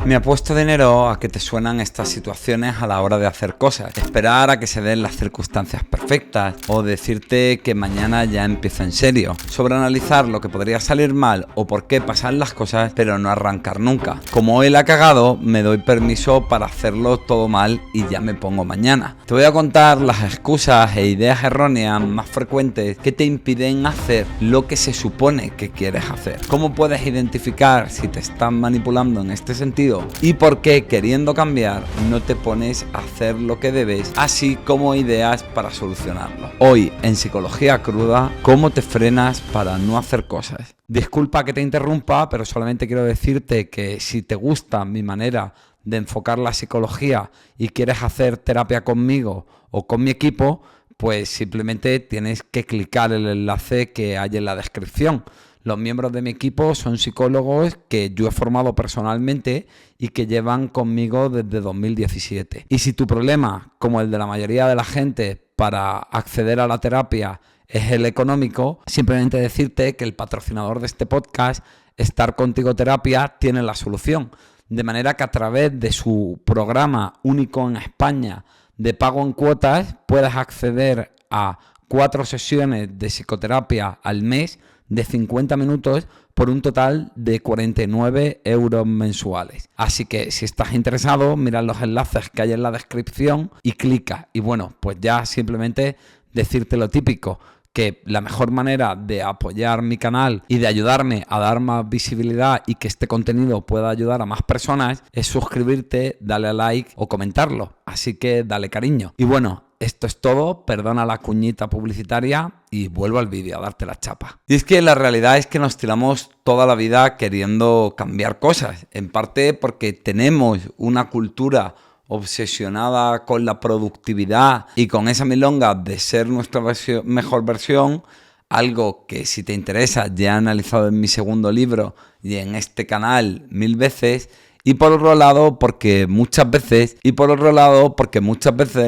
Me apuesto dinero a que te suenan estas situaciones a la hora de hacer cosas, esperar a que se den las circunstancias perfectas o decirte que mañana ya empiezo en serio, sobreanalizar lo que podría salir mal o por qué pasan las cosas pero no arrancar nunca. Como hoy la ha cagado, me doy permiso para hacerlo todo mal y ya me pongo mañana. Te voy a contar las excusas e ideas erróneas más frecuentes que te impiden hacer lo que se supone que quieres hacer. ¿Cómo puedes identificar si te están manipulando en este sentido? Y por qué, queriendo cambiar, no te pones a hacer lo que debes, así como ideas para solucionarlo. Hoy, en Psicología Cruda, ¿cómo te frenas para no hacer cosas? Disculpa que te interrumpa, pero solamente quiero decirte que si te gusta mi manera de enfocar la psicología y quieres hacer terapia conmigo o con mi equipo, pues simplemente tienes que clicar el enlace que hay en la descripción. Los miembros de mi equipo son psicólogos que yo he formado personalmente y que llevan conmigo desde 2017. Y si tu problema, como el de la mayoría de la gente, para acceder a la terapia es el económico, simplemente decirte que el patrocinador de este podcast, Estar Contigo Terapia, tiene la solución. De manera que a través de su programa único en España de pago en cuotas puedas acceder a 4 sesiones de psicoterapia al mes de 50 minutos por un total de 49 euros mensuales. Así que si estás interesado, mira los enlaces que hay en la descripción y clica. Y bueno, pues ya simplemente decirte lo típico, que la mejor manera de apoyar mi canal y de ayudarme a dar más visibilidad y que este contenido pueda ayudar a más personas es suscribirte, darle a like o comentarlo. Así que dale cariño. Y bueno, esto es todo, perdona la cuñita publicitaria y vuelvo al vídeo a darte la chapa. Y es que la realidad es que nos tiramos toda la vida queriendo cambiar cosas, en parte porque tenemos una cultura obsesionada con la productividad y con esa milonga de ser nuestra mejor versión, algo que si te interesa ya he analizado en mi segundo libro y en este canal 1000 veces. Y por otro lado, porque muchas veces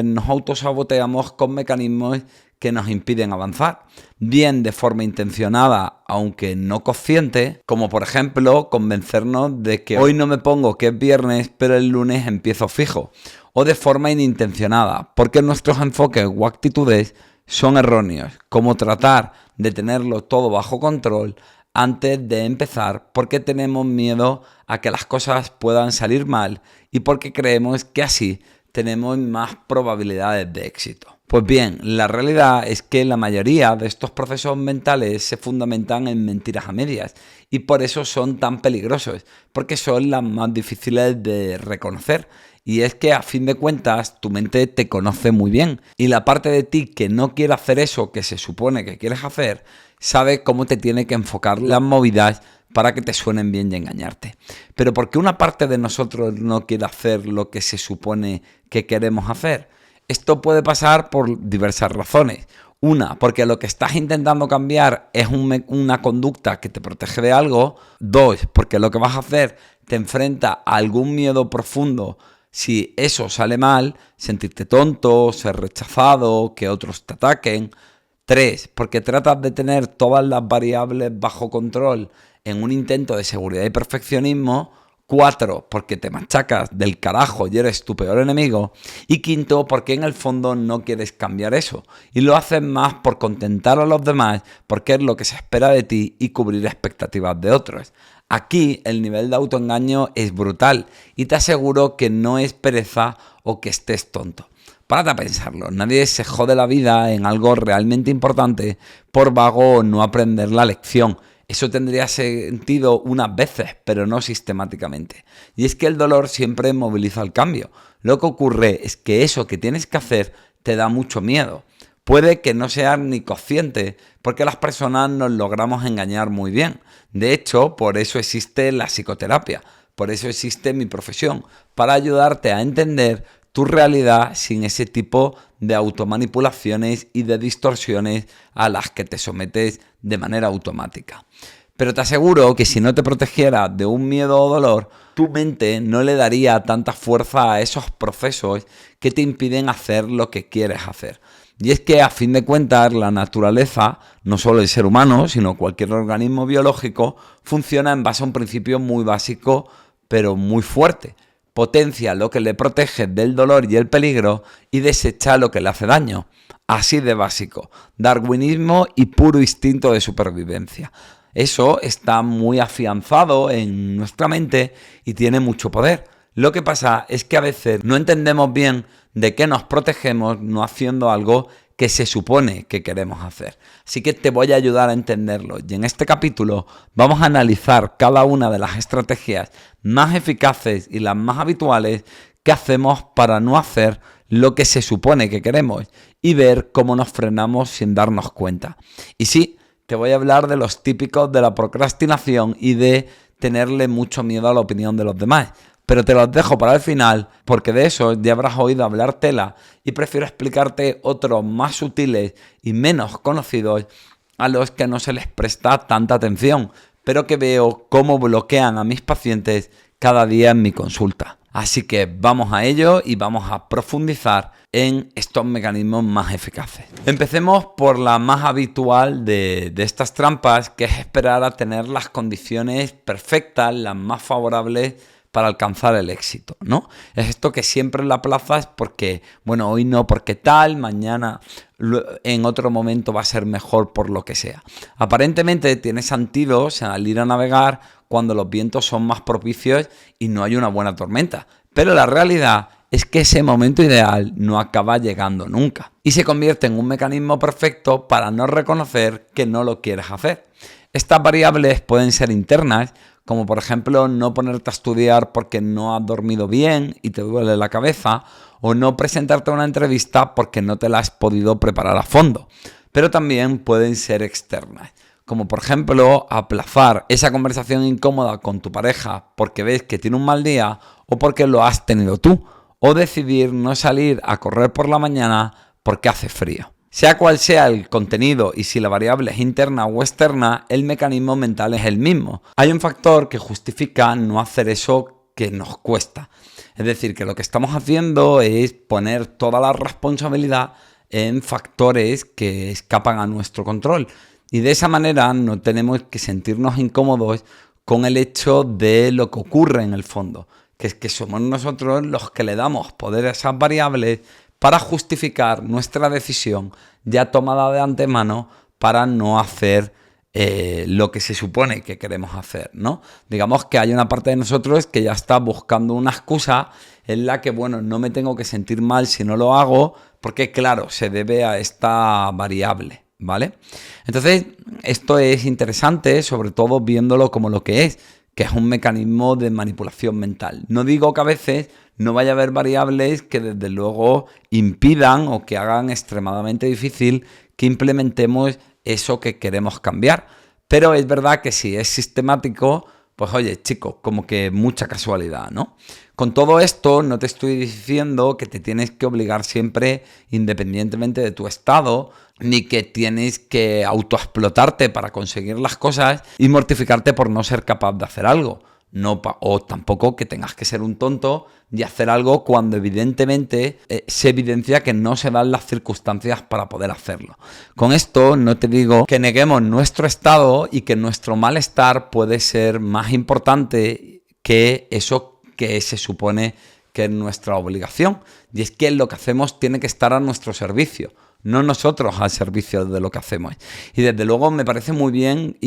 nos autosaboteamos con mecanismos que nos impiden avanzar, bien de forma intencionada, aunque no consciente, como por ejemplo convencernos de que hoy no me pongo que es viernes, pero el lunes empiezo fijo, o de forma inintencionada, porque nuestros enfoques o actitudes son erróneos, como tratar de tenerlo todo bajo control antes de empezar porque tenemos miedo a que las cosas puedan salir mal y porque creemos que así tenemos más probabilidades de éxito. Pues bien, la realidad es que la mayoría de estos procesos mentales se fundamentan en mentiras a medias y por eso son tan peligrosos, porque son las más difíciles de reconocer. Y es que a fin de cuentas tu mente te conoce muy bien y la parte de ti que no quiere hacer eso que se supone que quieres hacer, sabe cómo te tiene que enfocar las movidas para que te suenen bien y engañarte. Pero ¿por qué una parte de nosotros no quiere hacer lo que se supone que queremos hacer? Esto puede pasar por diversas razones. Una, porque lo que estás intentando cambiar es una conducta que te protege de algo. Dos, porque lo que vas a hacer te enfrenta a algún miedo profundo. Si eso sale mal, sentirte tonto, ser rechazado, que otros te ataquen. 3, porque tratas de tener todas las variables bajo control en un intento de seguridad y perfeccionismo. 4, porque te machacas del carajo y eres tu peor enemigo. Y 5, porque en el fondo no quieres cambiar eso. Y lo haces más por contentar a los demás, porque es lo que se espera de ti y cubrir expectativas de otros. Aquí el nivel de autoengaño es brutal y te aseguro que no es pereza o que estés tonto. Párate a pensarlo, nadie se jode la vida en algo realmente importante por vago o no aprender la lección. Eso tendría sentido unas veces, pero no sistemáticamente. Y es que el dolor siempre moviliza el cambio. Lo que ocurre es que eso que tienes que hacer te da mucho miedo. Puede que no seas ni consciente, porque las personas nos logramos engañar muy bien. De hecho, por eso existe la psicoterapia, por eso existe mi profesión, para ayudarte a entender tu realidad sin ese tipo de automanipulaciones y de distorsiones a las que te sometes de manera automática. Pero te aseguro que si no te protegiera de un miedo o dolor, tu mente no le daría tanta fuerza a esos procesos que te impiden hacer lo que quieres hacer. Y es que a fin de cuentas la naturaleza, no solo el ser humano, sino cualquier organismo biológico, funciona en base a un principio muy básico pero muy fuerte. Potencia lo que le protege del dolor y el peligro y desecha lo que le hace daño. Así de básico. Darwinismo y puro instinto de supervivencia. Eso está muy afianzado en nuestra mente y tiene mucho poder. Lo que pasa es que a veces no entendemos bien de qué nos protegemos no haciendo algo que se supone que queremos hacer. Así que te voy a ayudar a entenderlo. Y en este capítulo vamos a analizar cada una de las estrategias más eficaces y las más habituales que hacemos para no hacer lo que se supone que queremos y ver cómo nos frenamos sin darnos cuenta. Y sí, te voy a hablar de los típicos de la procrastinación y de tenerle mucho miedo a la opinión de los demás. Pero te los dejo para el final porque de eso ya habrás oído hablar tela y prefiero explicarte otros más sutiles y menos conocidos a los que no se les presta tanta atención, pero que veo cómo bloquean a mis pacientes cada día en mi consulta. Así que vamos a ello y vamos a profundizar en estos mecanismos más eficaces. Empecemos por la más habitual de estas trampas, que es esperar a tener las condiciones perfectas, las más favorables para alcanzar el éxito, ¿no? Es esto que siempre la aplazas porque, bueno, hoy no porque tal, mañana en otro momento va a ser mejor por lo que sea. Aparentemente tiene sentido salir a navegar cuando los vientos son más propicios y no hay una buena tormenta, pero la realidad es que ese momento ideal no acaba llegando nunca y se convierte en un mecanismo perfecto para no reconocer que no lo quieres hacer. Estas variables pueden ser internas, como por ejemplo no ponerte a estudiar porque no has dormido bien y te duele la cabeza, o no presentarte a una entrevista porque no te la has podido preparar a fondo. Pero también pueden ser externas, como por ejemplo aplazar esa conversación incómoda con tu pareja porque ves que tiene un mal día o porque lo has tenido tú, o decidir no salir a correr por la mañana porque hace frío. Sea cual sea el contenido y si la variable es interna o externa, el mecanismo mental es el mismo. Hay un factor que justifica no hacer eso que nos cuesta. Es decir, que lo que estamos haciendo es poner toda la responsabilidad en factores que escapan a nuestro control. Y de esa manera no tenemos que sentirnos incómodos con el hecho de lo que ocurre en el fondo, que es que somos nosotros los que le damos poder a esas variables para justificar nuestra decisión ya tomada de antemano para no hacer lo que se supone que queremos hacer, ¿no? Digamos que hay una parte de nosotros que ya está buscando una excusa en la que, bueno, no me tengo que sentir mal si no lo hago, porque claro, se debe a esta variable, ¿vale? Entonces, esto es interesante, sobre todo viéndolo como lo que es un mecanismo de manipulación mental. No digo que a veces no vaya a haber variables que desde luego impidan o que hagan extremadamente difícil que implementemos eso que queremos cambiar. Pero es verdad que si es sistemático, pues oye, chicos, como que mucha casualidad, ¿no? Con todo esto no te estoy diciendo que te tienes que obligar siempre independientemente de tu estado, ni que tienes que autoexplotarte para conseguir las cosas y mortificarte por no ser capaz de hacer algo. No, o tampoco que tengas que ser un tonto y hacer algo cuando evidentemente se evidencia que no se dan las circunstancias para poder hacerlo. Con esto no te digo que neguemos nuestro estado y que nuestro malestar puede ser más importante que eso que se supone que es nuestra obligación. Y es que lo que hacemos tiene que estar a nuestro servicio, no nosotros al servicio de lo que hacemos. Y desde luego me parece muy bien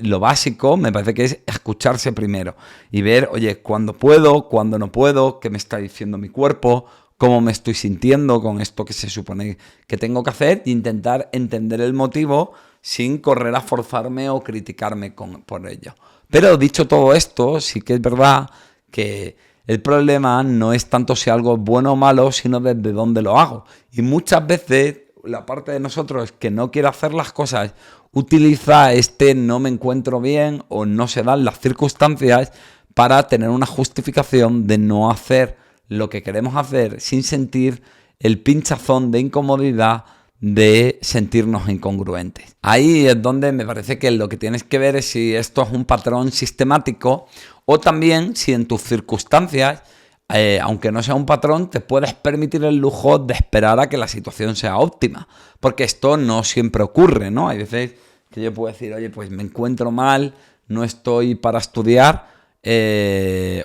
lo básico me parece que es escucharse primero y ver, oye, cuándo puedo, cuándo no puedo, qué me está diciendo mi cuerpo, cómo me estoy sintiendo con esto que se supone que tengo que hacer e intentar entender el motivo sin correr a forzarme o criticarme por ello. Pero dicho todo esto, sí que es verdad que el problema no es tanto si algo es bueno o malo, sino desde dónde lo hago. Y muchas veces la parte de nosotros que no quiere hacer las cosas utiliza no me encuentro bien o no se dan las circunstancias para tener una justificación de no hacer lo que queremos hacer sin sentir el pinchazón de incomodidad de sentirnos incongruentes. Ahí es donde me parece que lo que tienes que ver es si esto es un patrón sistemático o también si en tus circunstancias, aunque no sea un patrón, te puedes permitir el lujo de esperar a que la situación sea óptima. Porque esto no siempre ocurre, ¿no? Hay veces que yo puedo decir, oye, pues me encuentro mal, no estoy para estudiar,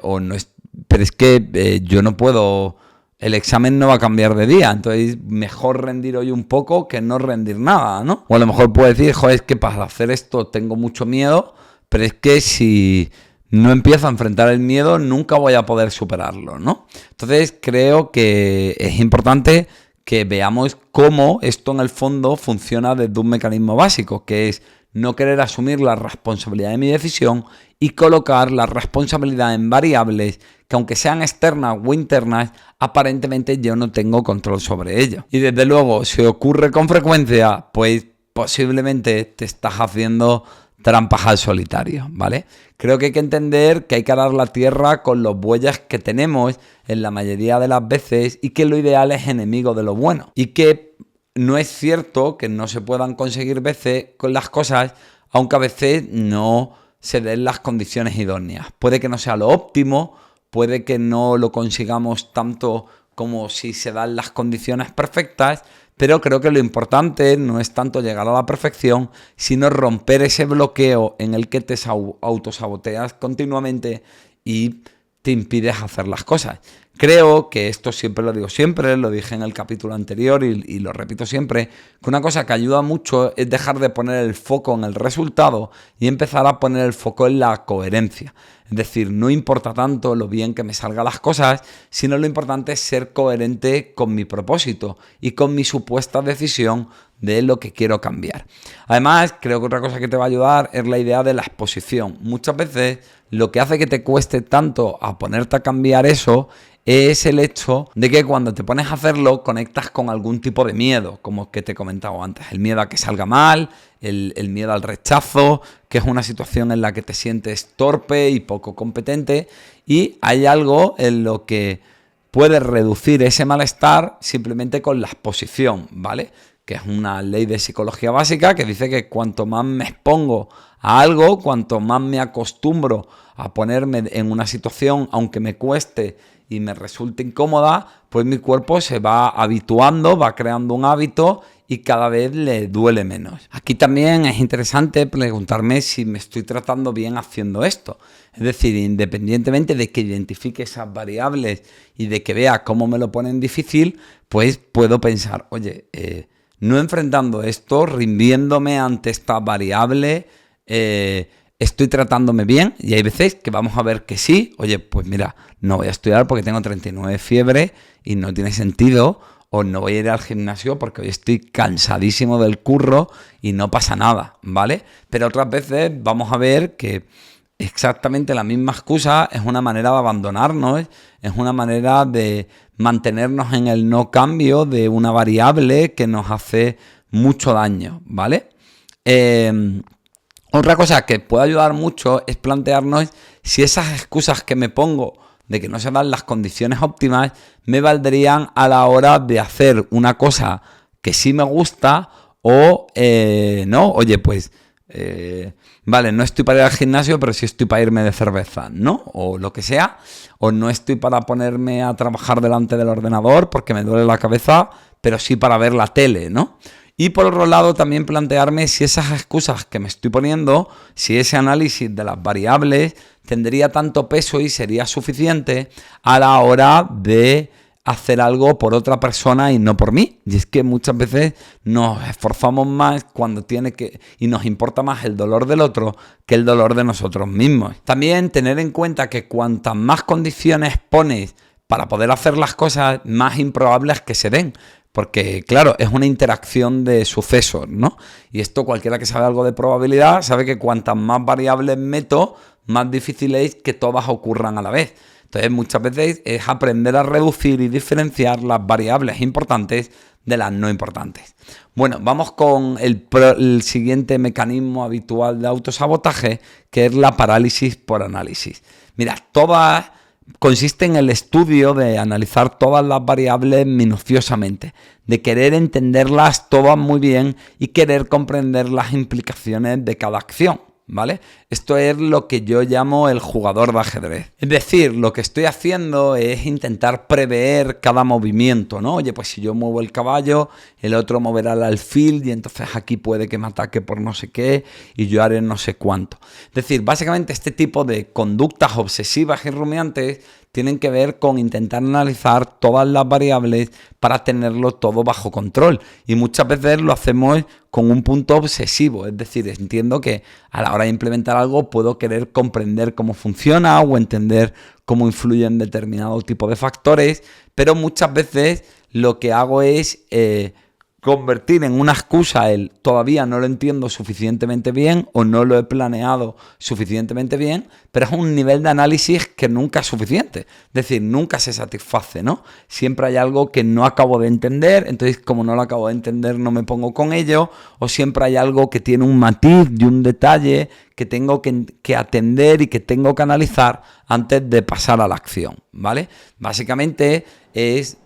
o no es, pero es que yo no puedo, el examen no va a cambiar de día, entonces mejor rendir hoy un poco que no rendir nada, ¿no? O a lo mejor puedo decir, joder, es que para hacer esto tengo mucho miedo, pero es que si no empiezo a enfrentar el miedo, nunca voy a poder superarlo, ¿no? Entonces creo que es importante que veamos cómo esto en el fondo funciona desde un mecanismo básico, que es no querer asumir la responsabilidad de mi decisión y colocar la responsabilidad en variables que, aunque sean externas o internas, aparentemente yo no tengo control sobre ello. Y desde luego, si ocurre con frecuencia, pues posiblemente te estás haciendo trampas al solitario, ¿vale? Creo que hay que entender que hay que arar la tierra con los bueyes que tenemos en la mayoría de las veces y que lo ideal es enemigo de lo bueno. Y que no es cierto que no se puedan conseguir veces con las cosas, aunque a veces no se den las condiciones idóneas. Puede que no sea lo óptimo, puede que no lo consigamos tanto como si se dan las condiciones perfectas, pero creo que lo importante no es tanto llegar a la perfección, sino romper ese bloqueo en el que te autosaboteas continuamente y te impides hacer las cosas. Creo que esto siempre lo digo siempre, lo dije en el capítulo anterior y lo repito siempre, que una cosa que ayuda mucho es dejar de poner el foco en el resultado y empezar a poner el foco en la coherencia. Es decir, no importa tanto lo bien que me salgan las cosas, sino lo importante es ser coherente con mi propósito y con mi supuesta decisión de lo que quiero cambiar. Además, creo que otra cosa que te va a ayudar es la idea de la exposición. Muchas veces lo que hace que te cueste tanto a ponerte a cambiar eso es el hecho de que cuando te pones a hacerlo conectas con algún tipo de miedo, como que te he comentado antes, el miedo a que salga mal, el miedo al rechazo, que es una situación en la que te sientes torpe y poco competente, y hay algo en lo que puedes reducir ese malestar simplemente con la exposición, ¿vale? Que es una ley de psicología básica que dice que cuanto más me expongo a algo, cuanto más me acostumbro a ponerme en una situación, aunque me cueste y me resulte incómoda, pues mi cuerpo se va habituando, va creando un hábito y cada vez le duele menos. Aquí también es interesante preguntarme si me estoy tratando bien haciendo esto. Es decir, independientemente de que identifique esas variables y de que vea cómo me lo ponen difícil, pues puedo pensar, oye, no enfrentando esto, rindiéndome ante esta variable, estoy tratándome bien. Y hay veces que vamos a ver que sí, oye, pues mira, no voy a estudiar porque tengo 39 de fiebre y no tiene sentido, o no voy a ir al gimnasio porque hoy estoy cansadísimo del curro y no pasa nada, ¿vale? Pero otras veces vamos a ver que exactamente la misma excusa es una manera de abandonarnos, es una manera de mantenernos en el no cambio de una variable que nos hace mucho daño, ¿vale? Otra cosa que puede ayudar mucho es plantearnos si esas excusas que me pongo de que no se dan las condiciones óptimas me valdrían a la hora de hacer una cosa que sí me gusta o no, oye, pues vale, no estoy para ir al gimnasio, pero sí estoy para irme de cerveza, ¿no? O lo que sea, o no estoy para ponerme a trabajar delante del ordenador porque me duele la cabeza, pero sí para ver la tele, ¿no? Y por otro lado también plantearme si esas excusas que me estoy poniendo, si ese análisis de las variables tendría tanto peso y sería suficiente a la hora de hacer algo por otra persona y no por mí. Y es que muchas veces nos esforzamos más cuando tiene que, y nos importa más el dolor del otro que el dolor de nosotros mismos. También tener en cuenta que cuantas más condiciones pones para poder hacer las cosas, más improbable es que se den. Porque, claro, es una interacción de sucesos, ¿no? Y esto cualquiera que sabe algo de probabilidad sabe que cuantas más variables meto, más difícil es que todas ocurran a la vez. Entonces, muchas veces es aprender a reducir y diferenciar las variables importantes de las no importantes. Bueno, vamos con el siguiente mecanismo habitual de autosabotaje, que es la parálisis por análisis. Mira, todas consiste en el estudio de analizar todas las variables minuciosamente, de querer entenderlas todas muy bien y querer comprender las implicaciones de cada acción, ¿vale? Esto es lo que yo llamo el jugador de ajedrez. Es decir, lo que estoy haciendo es intentar prever cada movimiento, ¿no? Oye, pues si yo muevo el caballo, el otro moverá el alfil y entonces aquí puede que me ataque por no sé qué y yo haré no sé cuánto. Es decir, básicamente este tipo de conductas obsesivas y rumiantes tienen que ver con intentar analizar todas las variables para tenerlo todo bajo control. Y muchas veces lo hacemos con un punto obsesivo. Es decir, entiendo que a la hora de implementar algo puedo querer comprender cómo funciona o entender cómo influyen determinado tipo de factores, pero muchas veces lo que hago es convertir en una excusa el todavía no lo entiendo suficientemente bien o no lo he planeado suficientemente bien, pero es un nivel de análisis que nunca es suficiente. Es decir, nunca se satisface, ¿no? Siempre hay algo que no acabo de entender, entonces como no lo acabo de entender no me pongo con ello, o siempre hay algo que tiene un matiz y un detalle que tengo que atender y que tengo que analizar antes de pasar a la acción, ¿vale? Básicamente es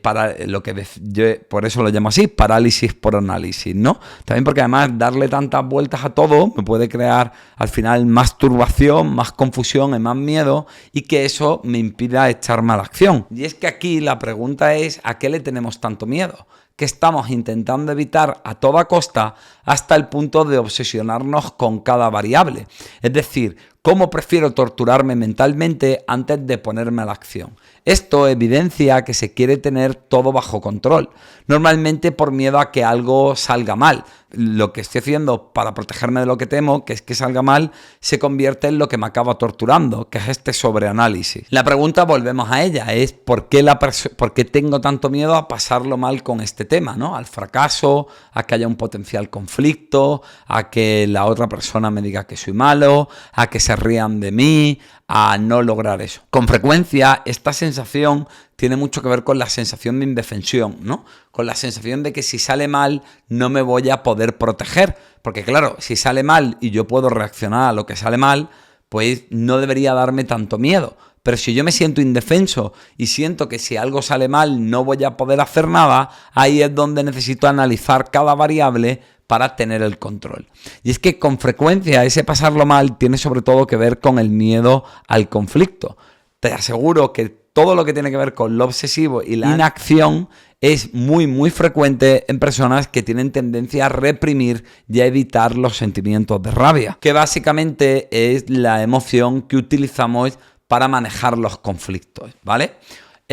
para lo que yo por eso lo llamo así, parálisis por análisis, ¿no? También porque además darle tantas vueltas a todo me puede crear al final más turbación, más confusión y más miedo, y que eso me impida echarme a la acción. Y es que aquí la pregunta es, ¿a qué le tenemos tanto miedo? Que estamos intentando evitar a toda costa hasta el punto de obsesionarnos con cada variable. Es decir, ¿cómo prefiero torturarme mentalmente antes de ponerme a la acción? Esto evidencia que se quiere tener todo bajo control, normalmente por miedo a que algo salga mal. Lo que estoy haciendo para protegerme de lo que temo, que es que salga mal, se convierte en lo que me acaba torturando, que es este sobreanálisis. La pregunta, volvemos a ella, es ¿por qué tengo tanto miedo a pasarlo mal con este tema, ¿no? Al fracaso, a que haya un potencial conflicto, a que la otra persona me diga que soy malo, a que se rían de mí, a no lograr eso. Con frecuencia, esta sensación tiene mucho que ver con la sensación de indefensión, ¿no? Con la sensación de que si sale mal no me voy a poder proteger. Porque claro, si sale mal y yo puedo reaccionar a lo que sale mal, pues no debería darme tanto miedo. Pero si yo me siento indefenso y siento que si algo sale mal no voy a poder hacer nada, ahí es donde necesito analizar cada variable para tener el control. Y es que con frecuencia ese pasarlo mal tiene sobre todo que ver con el miedo al conflicto. Te aseguro que todo lo que tiene que ver con lo obsesivo y la inacción es muy frecuente en personas que tienen tendencia a reprimir y a evitar los sentimientos de rabia, que básicamente es la emoción que utilizamos para manejar los conflictos, ¿vale?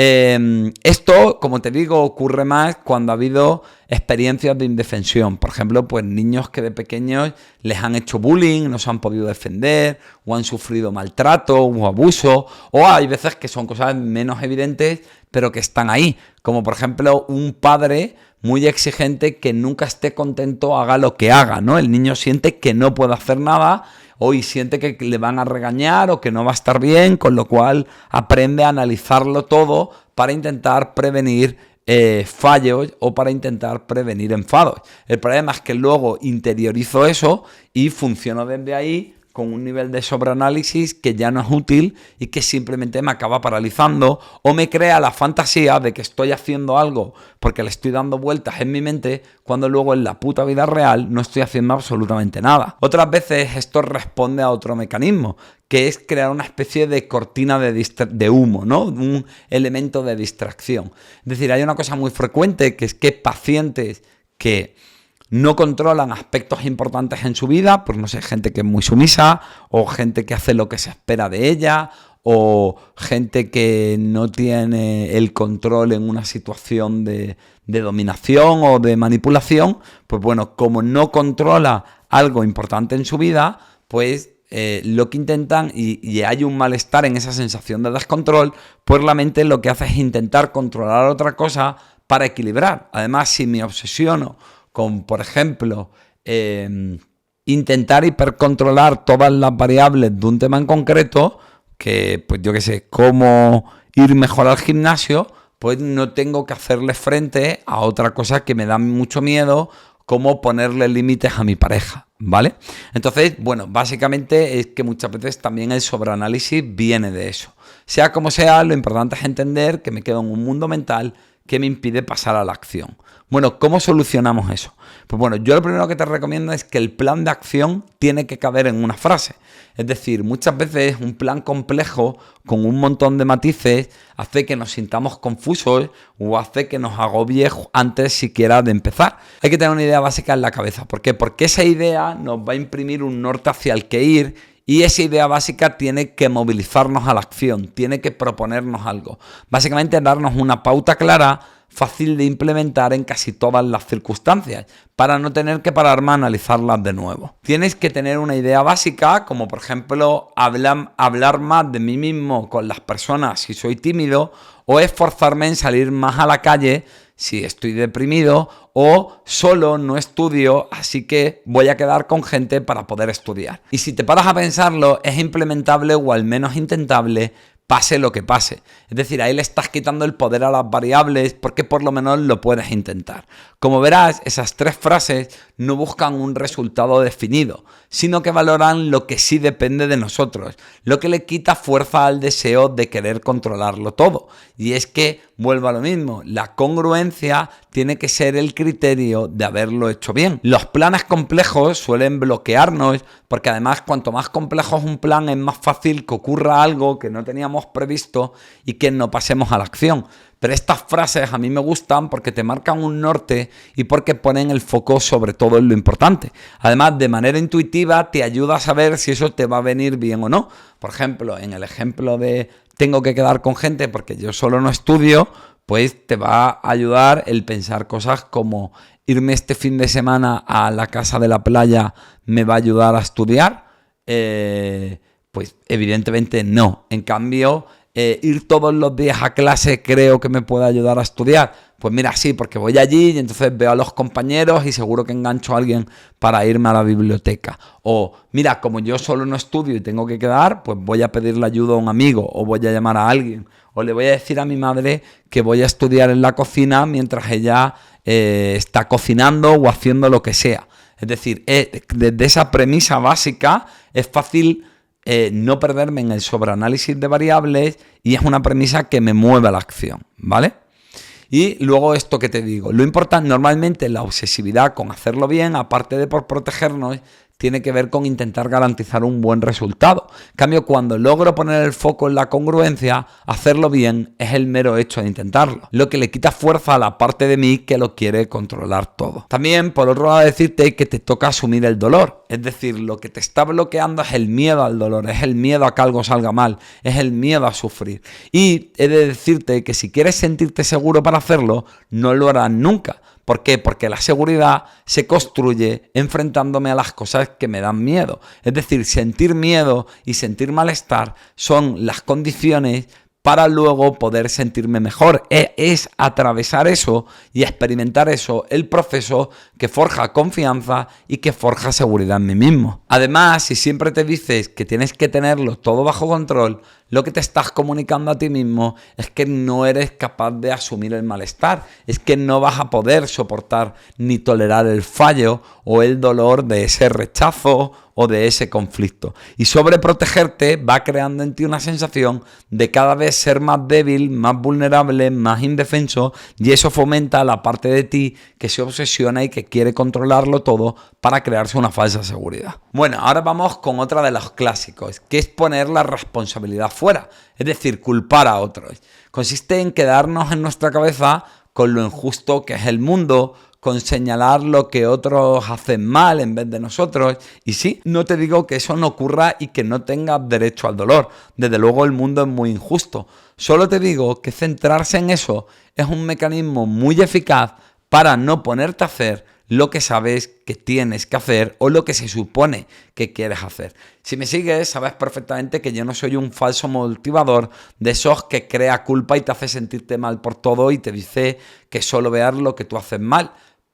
Esto, como te digo, ocurre más cuando ha habido experiencias de indefensión. Por ejemplo, pues niños que de pequeños les han hecho bullying, no se han podido defender, o han sufrido maltrato o abuso, o hay veces que son cosas menos evidentes, pero que están ahí. Como por ejemplo, un padre muy exigente que nunca esté contento haga lo que haga, ¿no? El niño siente que no puede hacer nada, hoy siente que le van a regañar o que no va a estar bien, con lo cual aprende a analizarlo todo para intentar prevenir fallos o para intentar prevenir enfados. El problema es que luego interiorizo eso y funciono desde ahí con un nivel de sobreanálisis que ya no es útil y que simplemente me acaba paralizando o me crea la fantasía de que estoy haciendo algo porque le estoy dando vueltas en mi mente cuando luego en la puta vida real no estoy haciendo absolutamente nada. Otras veces esto responde a otro mecanismo, que es crear una especie de cortina de humo, ¿no? Un elemento de distracción. Es decir, hay una cosa muy frecuente que es que pacientes que no controlan aspectos importantes en su vida, pues no sé, gente que es muy sumisa, o gente que hace lo que se espera de ella, o gente que no tiene el control en una situación de dominación o de manipulación, pues bueno, como no controla algo importante en su vida, pues lo que intentan, y hay un malestar en esa sensación de descontrol, pues la mente lo que hace es intentar controlar otra cosa para equilibrar. Además, si me obsesiono con, por ejemplo, intentar hipercontrolar todas las variables de un tema en concreto, que pues yo qué sé, cómo ir mejor al gimnasio, pues no tengo que hacerle frente a otra cosa que me da mucho miedo, como ponerle límites a mi pareja, ¿vale? Entonces, bueno, básicamente es que muchas veces también el sobreanálisis viene de eso. Sea como sea, lo importante es entender que me quedo en un mundo mental que me impide pasar a la acción. Bueno, ¿cómo solucionamos eso? Pues bueno, yo lo primero que te recomiendo es que el plan de acción tiene que caber en una frase. Es decir, muchas veces un plan complejo con un montón de matices hace que nos sintamos confusos o hace que nos agobie antes siquiera de empezar. Hay que tener una idea básica en la cabeza. ¿Por qué? Porque esa idea nos va a imprimir un norte hacia el que ir. Y esa idea básica tiene que movilizarnos a la acción, tiene que proponernos algo. Básicamente darnos una pauta clara, fácil de implementar en casi todas las circunstancias, para no tener que pararme a analizarlas de nuevo. Tienes que tener una idea básica, como por ejemplo hablar más de mí mismo con las personas si soy tímido, o esforzarme en salir más a la calle si estoy deprimido, o solo no estudio, así que voy a quedar con gente para poder estudiar. Y si te paras a pensarlo, es implementable o al menos intentable, pase lo que pase. Es decir, ahí le estás quitando el poder a las variables porque por lo menos lo puedes intentar. Como verás, esas 3 frases no buscan un resultado definido, sino que valoran lo que sí depende de nosotros, lo que le quita fuerza al deseo de querer controlarlo todo. Y es que, vuelvo a lo mismo, la congruencia tiene que ser el criterio de haberlo hecho bien. Los planes complejos suelen bloquearnos porque además cuanto más complejo es un plan es más fácil que ocurra algo que no teníamos previsto y que no pasemos a la acción. Pero estas frases a mí me gustan porque te marcan un norte y porque ponen el foco sobre todo en lo importante. Además, de manera intuitiva te ayuda a saber si eso te va a venir bien o no. Por ejemplo, en el ejemplo de tengo que quedar con gente porque yo solo no estudio, pues te va a ayudar el pensar cosas como irme este fin de semana a la casa de la playa me va a ayudar a estudiar. Pues evidentemente no. En cambio, ir todos los días a clase creo que me puede ayudar a estudiar. Pues mira, sí, porque voy allí y entonces veo a los compañeros y seguro que engancho a alguien para irme a la biblioteca. O mira, como yo solo no estudio y tengo que quedar, pues voy a pedirle ayuda a un amigo o voy a llamar a alguien. O le voy a decir a mi madre que voy a estudiar en la cocina mientras ella está cocinando o haciendo lo que sea. Es decir, desde esa premisa básica es fácil no perderme en el sobreanálisis de variables y es una premisa que me mueve a la acción, ¿vale? Y luego esto que te digo, lo importante normalmente la obsesividad con hacerlo bien, aparte de por protegernos, tiene que ver con intentar garantizar un buen resultado. En cambio, cuando logro poner el foco en la congruencia, hacerlo bien es el mero hecho de intentarlo, lo que le quita fuerza a la parte de mí que lo quiere controlar todo. También, por otro lado, decirte que te toca asumir el dolor. Es decir, lo que te está bloqueando es el miedo al dolor, es el miedo a que algo salga mal, es el miedo a sufrir. Y he de decirte que si quieres sentirte seguro para hacerlo, no lo harás nunca. ¿Por qué? Porque la seguridad se construye enfrentándome a las cosas que me dan miedo. Es decir, sentir miedo y sentir malestar son las condiciones para luego poder sentirme mejor. Es atravesar eso y experimentar eso el proceso que forja confianza y que forja seguridad en mí mismo. Además, si siempre te dices que tienes que tenerlo todo bajo control, lo que te estás comunicando a ti mismo es que no eres capaz de asumir el malestar, es que no vas a poder soportar ni tolerar el fallo o el dolor de ese rechazo o de ese conflicto. Y sobreprotegerte va creando en ti una sensación de cada vez ser más débil, más vulnerable, más indefenso, y eso fomenta la parte de ti que se obsesiona y que quiere controlarlo todo para crearse una falsa seguridad. Bueno, ahora vamos con otra de los clásicos, que es poner la responsabilidad fuera, es decir, culpar a otros. Consiste en quedarnos en nuestra cabeza con lo injusto que es el mundo, con señalar lo que otros hacen mal en vez de nosotros. Y sí, no te digo que eso no ocurra y que no tengas derecho al dolor. Desde luego el mundo es muy injusto. Solo te digo que centrarse en eso es un mecanismo muy eficaz para no ponerte a hacer lo que sabes que tienes que hacer o lo que se supone que quieres hacer. Si me sigues, sabes perfectamente que yo no soy un falso motivador de esos que crea culpa y te hace sentirte mal por todo y te dice que solo veas lo que tú haces mal.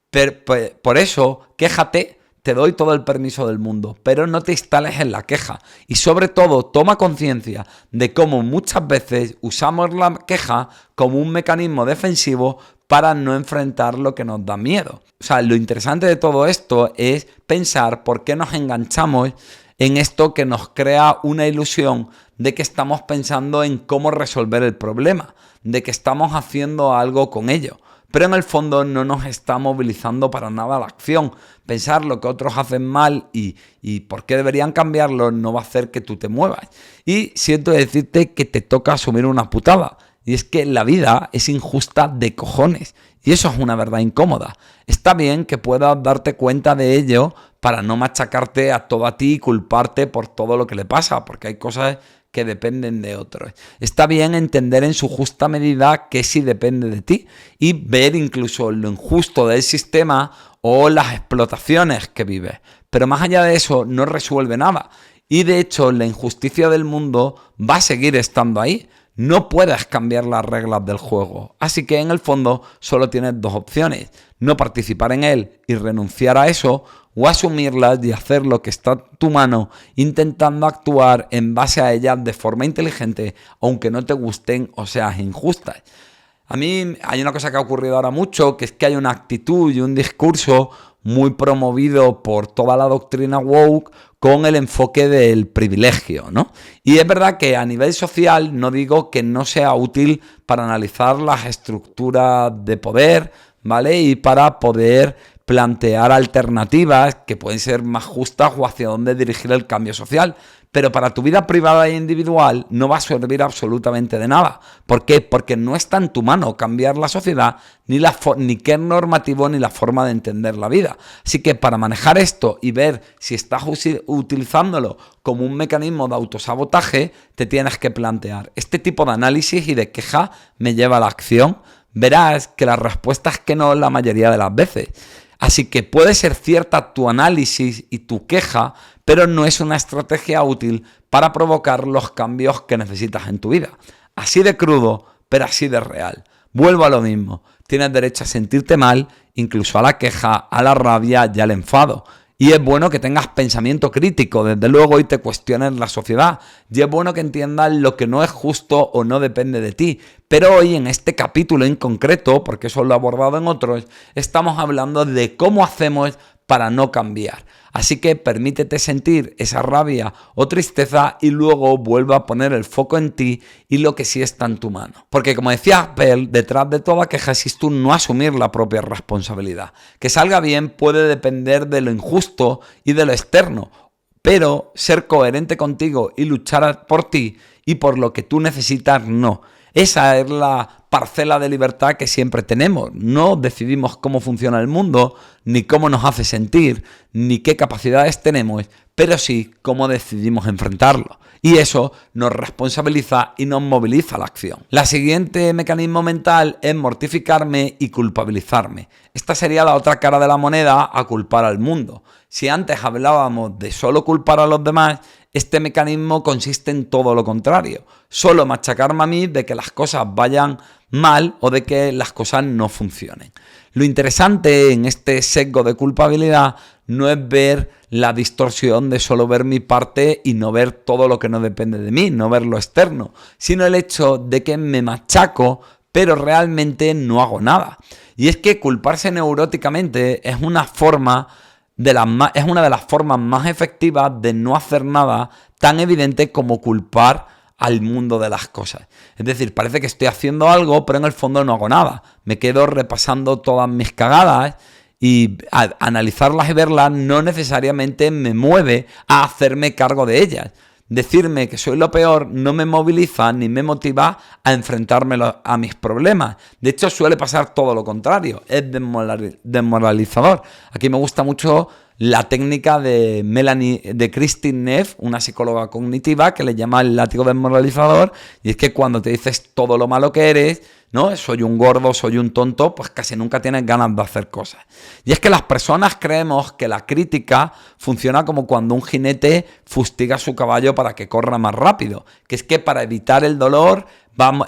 Pero, por eso, quéjate, te doy todo el permiso del mundo, pero no te instales en la queja. Y sobre todo, toma conciencia de cómo muchas veces usamos la queja como un mecanismo defensivo para no enfrentar lo que nos da miedo. O sea, lo interesante de todo esto es pensar por qué nos enganchamos en esto que nos crea una ilusión de que estamos pensando en cómo resolver el problema, de que estamos haciendo algo con ello. Pero en el fondo no nos está movilizando para nada la acción. Pensar lo que otros hacen mal y por qué deberían cambiarlo no va a hacer que tú te muevas. Y siento decirte que te toca asumir una putada. Y es que la vida es injusta de cojones. Y eso es una verdad incómoda. Está bien que puedas darte cuenta de ello para no machacarte a todo a ti y culparte por todo lo que le pasa, porque hay cosas que dependen de otros. Está bien entender en su justa medida que sí depende de ti y ver incluso lo injusto del sistema o las explotaciones que vives. Pero más allá de eso no resuelve nada. Y de hecho la injusticia del mundo va a seguir estando ahí. No puedes cambiar las reglas del juego. Así que en el fondo solo tienes dos opciones. No participar en él y renunciar a eso, o asumirlas y hacer lo que está en tu mano intentando actuar en base a ellas de forma inteligente, aunque no te gusten o seas injustas. A mí hay una cosa que ha ocurrido ahora mucho, que es que hay una actitud y un discurso muy promovido por toda la doctrina woke con el enfoque del privilegio, ¿no? Y es verdad que a nivel social no digo que no sea útil para analizar las estructuras de poder, ¿vale? Y para poder plantear alternativas que pueden ser más justas o hacia dónde dirigir el cambio social. Pero para tu vida privada e individual no va a servir absolutamente de nada. ¿Por qué? Porque no está en tu mano cambiar la sociedad, ni qué normativo, ni la forma de entender la vida. Así que para manejar esto y ver si estás utilizándolo como un mecanismo de autosabotaje, te tienes que plantear. Este tipo de análisis y de queja me lleva a la acción. Verás que la respuesta es que no la mayoría de las veces. Así que puede ser cierta tu análisis y tu queja, pero no es una estrategia útil para provocar los cambios que necesitas en tu vida. Así de crudo, pero así de real. Vuelvo a lo mismo. Tienes derecho a sentirte mal, incluso a la queja, a la rabia y al enfado. Y es bueno que tengas pensamiento crítico, desde luego, y te cuestiones la sociedad. Y es bueno que entiendas lo que no es justo o no depende de ti. Pero hoy, en este capítulo en concreto, porque eso lo he abordado en otros, estamos hablando de cómo hacemos para no cambiar. Así que permítete sentir esa rabia o tristeza y luego vuelve a poner el foco en ti y lo que sí está en tu mano. Porque como decía Apple, detrás de toda queja existe un no asumir la propia responsabilidad. Que salga bien puede depender de lo injusto y de lo externo, pero ser coherente contigo y luchar por ti y por lo que tú necesitas, no. Esa es la parcela de libertad que siempre tenemos. No decidimos cómo funciona el mundo, ni cómo nos hace sentir, ni qué capacidades tenemos, pero sí cómo decidimos enfrentarlo. Y eso nos responsabiliza y nos moviliza a la acción. La siguiente mecanismo mental es mortificarme y culpabilizarme. Esta sería la otra cara de la moneda a culpar al mundo. Si antes hablábamos de solo culpar a los demás, este mecanismo consiste en todo lo contrario. Solo machacarme a mí de que las cosas vayan mal o de que las cosas no funcionen. Lo interesante en este sesgo de culpabilidad no es ver la distorsión de solo ver mi parte y no ver todo lo que no depende de mí, no ver lo externo, sino el hecho de que me machaco, pero realmente no hago nada. Y es que culparse neuróticamente es una de las formas más efectivas de no hacer nada, tan evidente como culpar al mundo de las cosas. Es decir, parece que estoy haciendo algo, pero en el fondo no hago nada. Me quedo repasando todas mis cagadas y analizarlas y verlas no necesariamente me mueve a hacerme cargo de ellas. Decirme que soy lo peor no me moviliza ni me motiva a enfrentarme a mis problemas. De hecho, suele pasar todo lo contrario. Es desmoralizador. Aquí me gusta mucho la técnica de Kristin Neff, una psicóloga cognitiva, que le llama el látigo desmoralizador. Y es que cuando te dices todo lo malo que eres, ¿no? Soy un gordo, soy un tonto, pues casi nunca tienes ganas de hacer cosas. Y es que las personas creemos que la crítica funciona como cuando un jinete fustiga a su caballo para que corra más rápido. Que es que para evitar el dolor,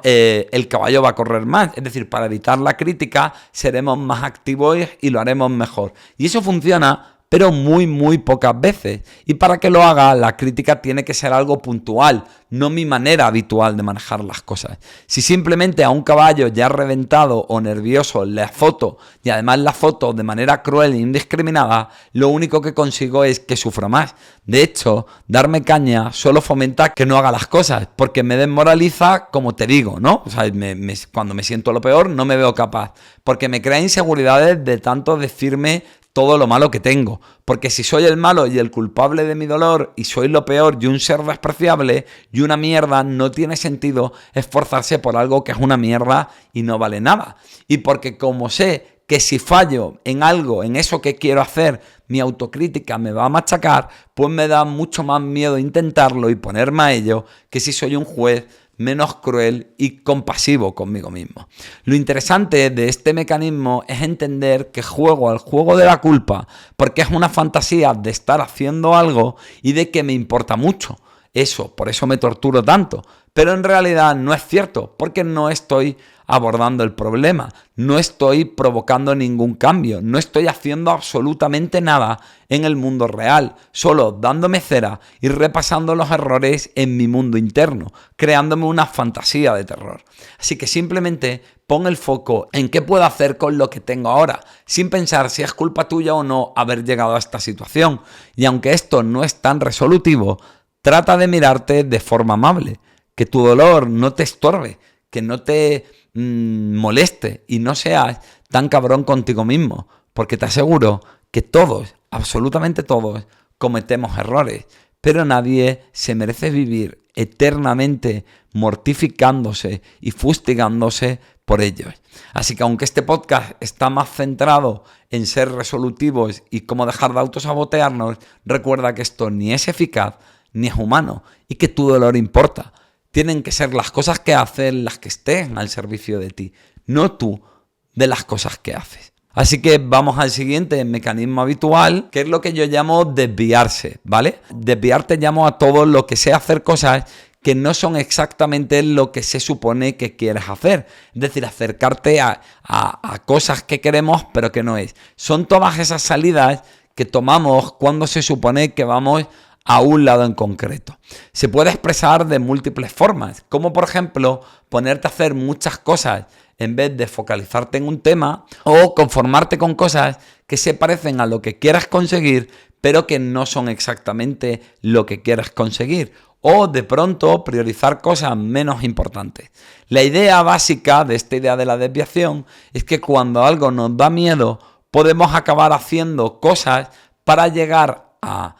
el caballo va a correr más. Es decir, para evitar la crítica seremos más activos y lo haremos mejor. Y eso funciona pero muy pocas veces. Y para que lo haga, la crítica tiene que ser algo puntual, no mi manera habitual de manejar las cosas. Si simplemente a un caballo ya reventado o nervioso le foto, y además la foto de manera cruel e indiscriminada, lo único que consigo es que sufra más. De hecho, darme caña solo fomenta que no haga las cosas, porque me desmoraliza, como te digo, ¿no? O sea, cuando me siento lo peor, no me veo capaz, porque me crea inseguridades de tanto decirme todo lo malo que tengo, porque si soy el malo y el culpable de mi dolor y soy lo peor y un ser despreciable y una mierda, no tiene sentido esforzarse por algo que es una mierda y no vale nada. Y porque como sé que si fallo en algo, en eso que quiero hacer, mi autocrítica me va a machacar, pues me da mucho más miedo intentarlo y ponerme a ello que si soy un juez menos cruel y compasivo conmigo mismo. Lo interesante de este mecanismo es entender que juego al juego de la culpa porque es una fantasía de estar haciendo algo y de que me importa mucho. Por eso me torturo tanto. Pero en realidad no es cierto, porque no estoy abordando el problema, no estoy provocando ningún cambio, no estoy haciendo absolutamente nada en el mundo real, solo dándome cera y repasando los errores en mi mundo interno, creándome una fantasía de terror. Así que simplemente pon el foco en qué puedo hacer con lo que tengo ahora, sin pensar si es culpa tuya o no haber llegado a esta situación. Y aunque esto no es tan resolutivo, trata de mirarte de forma amable, que tu dolor no te estorbe, que no te moleste y no seas tan cabrón contigo mismo, porque te aseguro que todos, absolutamente todos, cometemos errores, pero nadie se merece vivir eternamente mortificándose y fustigándose por ellos. Así que aunque este podcast está más centrado en ser resolutivos y cómo dejar de autosabotearnos, recuerda que esto ni es eficaz ni es humano y que tu dolor importa. Tienen que ser las cosas que haces las que estén al servicio de ti, no tú de las cosas que haces. Así que vamos al siguiente mecanismo habitual, que es lo que yo llamo desviarse, ¿vale? Desviarte llamo a todo lo que sea hacer cosas que no son exactamente lo que se supone que quieres hacer. Es decir, acercarte a cosas que queremos pero que no es. Son todas esas salidas que tomamos cuando se supone que vamos a un lado en concreto. Se puede expresar de múltiples formas, como por ejemplo ponerte a hacer muchas cosas en vez de focalizarte en un tema, o conformarte con cosas que se parecen a lo que quieras conseguir, pero que no son exactamente lo que quieras conseguir, o de pronto priorizar cosas menos importantes. La idea básica de esta idea de la desviación es que cuando algo nos da miedo, podemos acabar haciendo cosas para llegar a...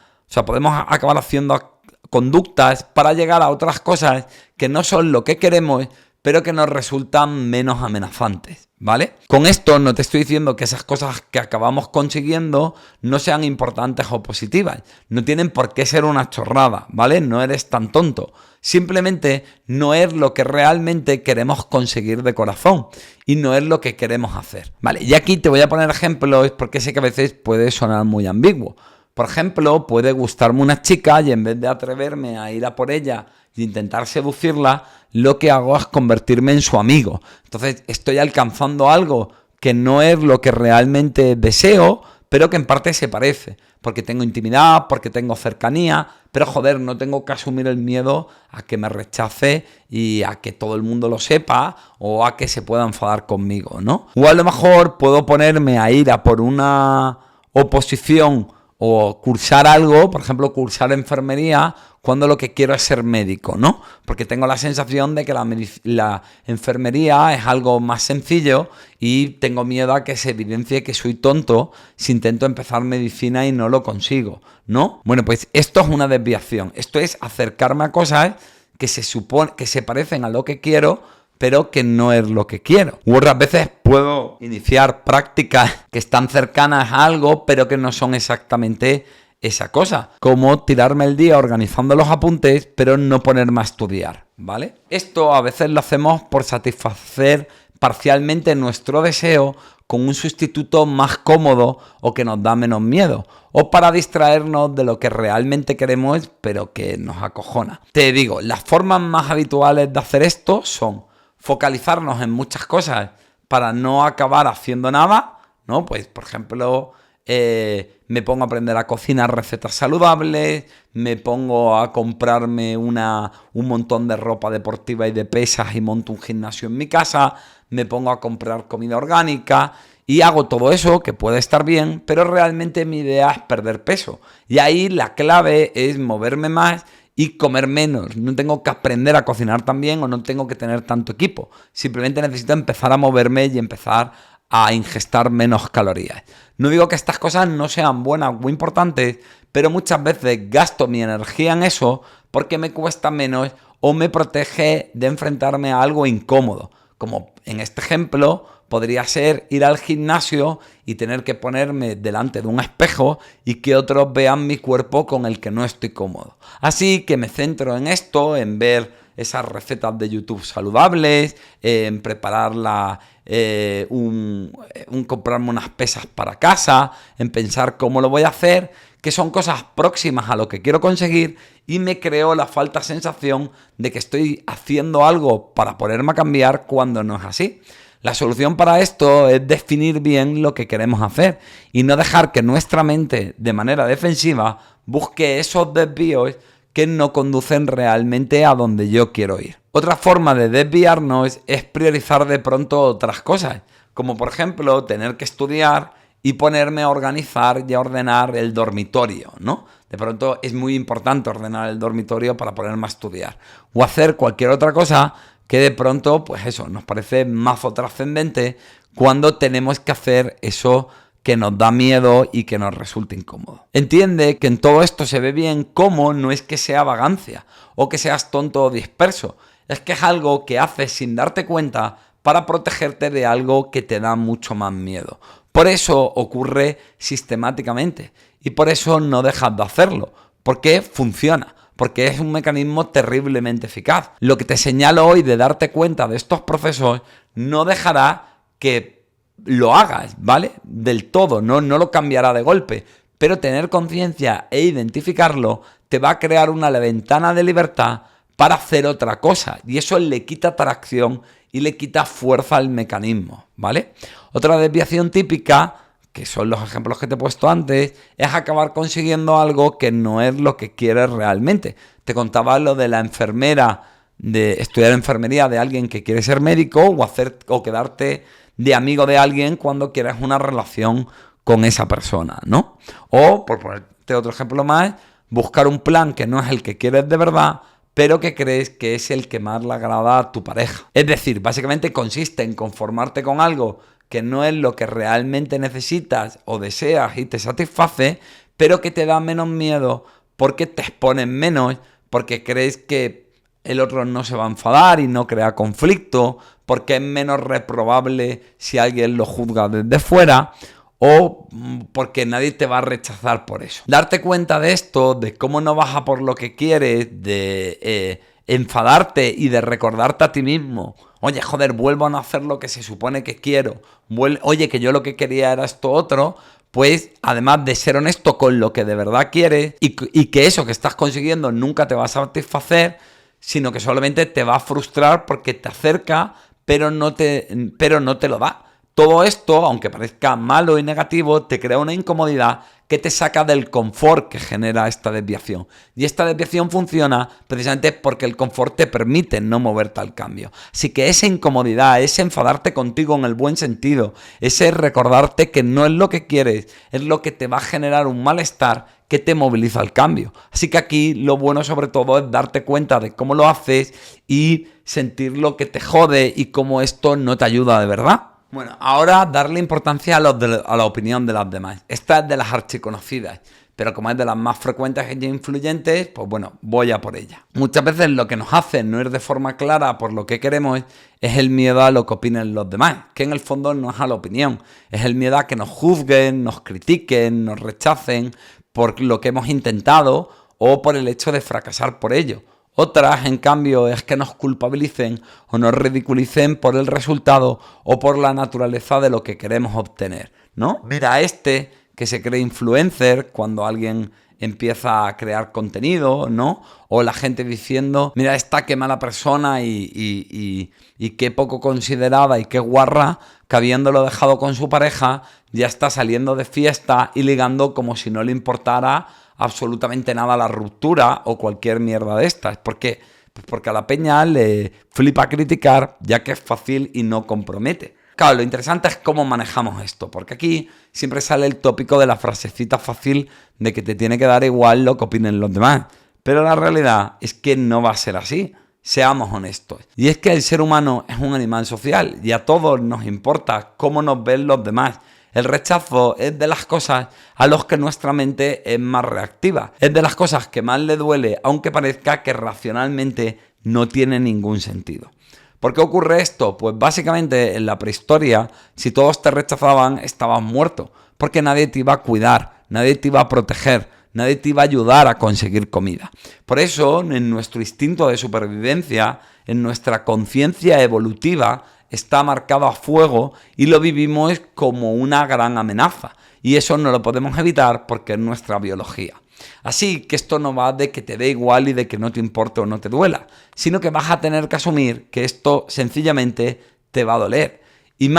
podemos acabar haciendo conductas para llegar a otras cosas que no son lo que queremos, pero que nos resultan menos amenazantes, ¿vale? Con esto no te estoy diciendo que esas cosas que acabamos consiguiendo no sean importantes o positivas. No tienen por qué ser una chorrada, ¿vale? No eres tan tonto. Simplemente no es lo que realmente queremos conseguir de corazón y no es lo que queremos hacer, ¿vale? Y aquí te voy a poner ejemplos porque sé que a veces puede sonar muy ambiguo. Por ejemplo, puede gustarme una chica y en vez de atreverme a ir a por ella e intentar seducirla, lo que hago es convertirme en su amigo. Entonces estoy alcanzando algo que no es lo que realmente deseo, pero que en parte se parece. Porque tengo intimidad, porque tengo cercanía, pero joder, no tengo que asumir el miedo a que me rechace y a que todo el mundo lo sepa o a que se pueda enfadar conmigo, ¿no? O a lo mejor puedo ponerme a ir a por una oposición o cursar algo, por ejemplo, cursar enfermería, cuando lo que quiero es ser médico, ¿no? Porque tengo la sensación de que la enfermería es algo más sencillo y tengo miedo a que se evidencie que soy tonto si intento empezar medicina y no lo consigo, ¿no? Bueno, pues esto es una desviación. Esto es acercarme a cosas que se supone que se parecen a lo que quiero, pero que no es lo que quiero. U otras veces puedo iniciar prácticas que están cercanas a algo, pero que no son exactamente esa cosa. Como tirarme el día organizando los apuntes, pero no ponerme a estudiar, ¿vale? Esto a veces lo hacemos por satisfacer parcialmente nuestro deseo con un sustituto más cómodo o que nos da menos miedo, o para distraernos de lo que realmente queremos, pero que nos acojona. Te digo, las formas más habituales de hacer esto son focalizarnos en muchas cosas para no acabar haciendo nada, ¿no? Pues, por ejemplo, me pongo a aprender a cocinar recetas saludables, me pongo a comprarme un montón de ropa deportiva y de pesas y monto un gimnasio en mi casa, me pongo a comprar comida orgánica y hago todo eso, que puede estar bien, pero realmente mi idea es perder peso. Y ahí la clave es moverme más y comer menos. No tengo que aprender a cocinar tan bien o no tengo que tener tanto equipo. Simplemente necesito empezar a moverme y empezar a ingestar menos calorías. No digo que estas cosas no sean buenas o importantes, pero muchas veces gasto mi energía en eso porque me cuesta menos o me protege de enfrentarme a algo incómodo. Como en este ejemplo, podría ser ir al gimnasio y tener que ponerme delante de un espejo y que otros vean mi cuerpo con el que no estoy cómodo. Así que me centro en esto, en ver esas recetas de YouTube saludables, en prepararla, comprarme unas pesas para casa, en pensar cómo lo voy a hacer, que son cosas próximas a lo que quiero conseguir y me creo la falsa sensación de que estoy haciendo algo para ponerme a cambiar cuando no es así. La solución para esto es definir bien lo que queremos hacer y no dejar que nuestra mente, de manera defensiva, busque esos desvíos que no conducen realmente a donde yo quiero ir. Otra forma de desviarnos es priorizar de pronto otras cosas, como por ejemplo tener que estudiar y ponerme a organizar y a ordenar el dormitorio, ¿no? De pronto es muy importante ordenar el dormitorio para ponerme a estudiar o hacer cualquier otra cosa que de pronto, pues eso, nos parece más trascendente cuando tenemos que hacer eso que nos da miedo y que nos resulta incómodo. Entiende que en todo esto se ve bien cómo no es que sea vagancia o que seas tonto o disperso, es que es algo que haces sin darte cuenta para protegerte de algo que te da mucho más miedo. Por eso ocurre sistemáticamente y por eso no dejas de hacerlo, porque funciona. Porque es un mecanismo terriblemente eficaz. Lo que te señalo hoy de darte cuenta de estos procesos no dejará que lo hagas, ¿vale? Del todo, no lo cambiará de golpe. Pero tener conciencia e identificarlo te va a crear una ventana de libertad para hacer otra cosa. Y eso le quita tracción y le quita fuerza al mecanismo, ¿vale? Otra desviación típica, que son los ejemplos que te he puesto antes, es acabar consiguiendo algo que no es lo que quieres realmente. Te contaba lo de la enfermera, de estudiar enfermería de alguien que quiere ser médico o quedarte de amigo de alguien cuando quieres una relación con esa persona, ¿no? O, por ponerte otro ejemplo más, buscar un plan que no es el que quieres de verdad, pero que crees que es el que más le agrada a tu pareja. Es decir, básicamente consiste en conformarte con algo que no es lo que realmente necesitas o deseas y te satisface, pero que te da menos miedo porque te expones menos, porque crees que el otro no se va a enfadar y no crea conflicto, porque es menos reprobable si alguien lo juzga desde fuera o porque nadie te va a rechazar por eso. Darte cuenta de esto, de cómo no vas a por lo que quieres, de enfadarte y de recordarte a ti mismo: oye, joder, vuelvo a no hacer lo que se supone que quiero. Oye, que yo lo que quería era esto otro. Pues además de ser honesto con lo que de verdad quieres y que eso que estás consiguiendo nunca te va a satisfacer, sino que solamente te va a frustrar porque te acerca, pero no te lo da. Todo esto, aunque parezca malo y negativo, te crea una incomodidad que te saca del confort que genera esta desviación. Y esta desviación funciona precisamente porque el confort te permite no moverte al cambio. Así que esa incomodidad, ese enfadarte contigo en el buen sentido, ese recordarte que no es lo que quieres, es lo que te va a generar un malestar que te moviliza al cambio. Así que aquí lo bueno sobre todo es darte cuenta de cómo lo haces y sentir lo que te jode y cómo esto no te ayuda de verdad. Bueno, ahora darle importancia a la opinión de los demás. Esta es de las archiconocidas, pero como es de las más frecuentes e influyentes, pues bueno, voy a por ella. Muchas veces lo que nos hace no ir de forma clara por lo que queremos es el miedo a lo que opinen los demás, que en el fondo no es a la opinión, es el miedo a que nos juzguen, nos critiquen, nos rechacen por lo que hemos intentado o por el hecho de fracasar por ello. Otras, en cambio, es que nos culpabilicen o nos ridiculicen por el resultado o por la naturaleza de lo que queremos obtener, ¿no? Mira a este que se cree influencer cuando alguien empieza a crear contenido, ¿no? O la gente diciendo, mira esta qué mala persona y qué poco considerada y qué guarra, que habiéndolo dejado con su pareja, ya está saliendo de fiesta y ligando como si no le importara absolutamente nada la ruptura o cualquier mierda de estas. ¿Por qué? Pues porque a la peña le flipa criticar, ya que es fácil y no compromete. Claro, lo interesante es cómo manejamos esto, porque aquí siempre sale el tópico de la frasecita fácil de que te tiene que dar igual lo que opinen los demás. Pero la realidad es que no va a ser así. Seamos honestos. Y es que el ser humano es un animal social y a todos nos importa cómo nos ven los demás. El rechazo es de las cosas a las que nuestra mente es más reactiva. Es de las cosas que más le duele, aunque parezca que racionalmente no tiene ningún sentido. ¿Por qué ocurre esto? Pues básicamente en la prehistoria, si todos te rechazaban, estabas muerto. Porque nadie te iba a cuidar, nadie te iba a proteger, nadie te iba a ayudar a conseguir comida. Por eso, en nuestro instinto de supervivencia, en nuestra conciencia evolutiva, está marcado a fuego y lo vivimos como una gran amenaza. Y eso no lo podemos evitar porque es nuestra biología. Así que esto no va de que te dé igual y de que no te importe o no te duela, sino que vas a tener que asumir que esto sencillamente te va a doler. Y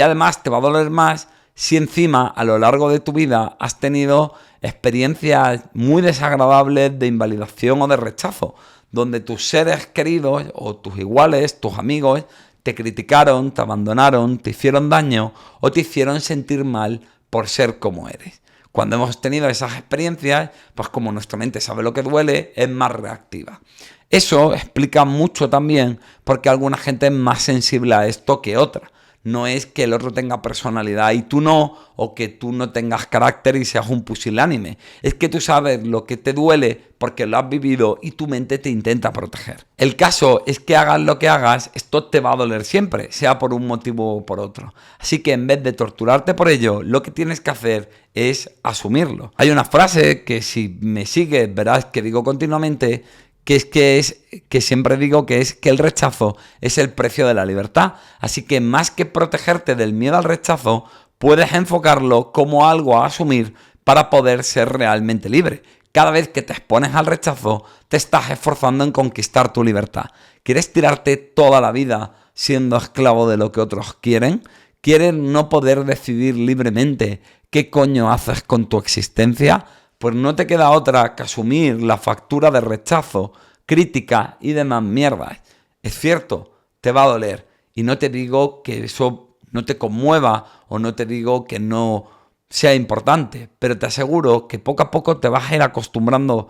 además te va a doler más si encima a lo largo de tu vida has tenido experiencias muy desagradables de invalidación o de rechazo, donde tus seres queridos o tus iguales, tus amigos, te criticaron, te abandonaron, te hicieron daño o te hicieron sentir mal por ser como eres. Cuando hemos tenido esas experiencias, pues como nuestra mente sabe lo que duele, es más reactiva. Eso explica mucho también porque alguna gente es más sensible a esto que otra. No es que el otro tenga personalidad y tú no, o que tú no tengas carácter y seas un pusilánime. Es que tú sabes lo que te duele porque lo has vivido y tu mente te intenta proteger. El caso es que hagas lo que hagas, esto te va a doler siempre, sea por un motivo o por otro. Así que en vez de torturarte por ello, lo que tienes que hacer es asumirlo. Hay una frase que si me sigues verás que digo continuamente, que siempre digo que es que el rechazo es el precio de la libertad. Así que más que protegerte del miedo al rechazo, puedes enfocarlo como algo a asumir para poder ser realmente libre. Cada vez que te expones al rechazo, te estás esforzando en conquistar tu libertad. ¿Quieres tirarte toda la vida siendo esclavo de lo que otros quieren? ¿Quieres no poder decidir libremente qué coño haces con tu existencia? Pues no te queda otra que asumir la factura de rechazo, crítica y demás mierdas. Es cierto, te va a doler. Y no te digo que eso no te conmueva o no te digo que no sea importante, pero te aseguro que poco a poco te vas a ir acostumbrando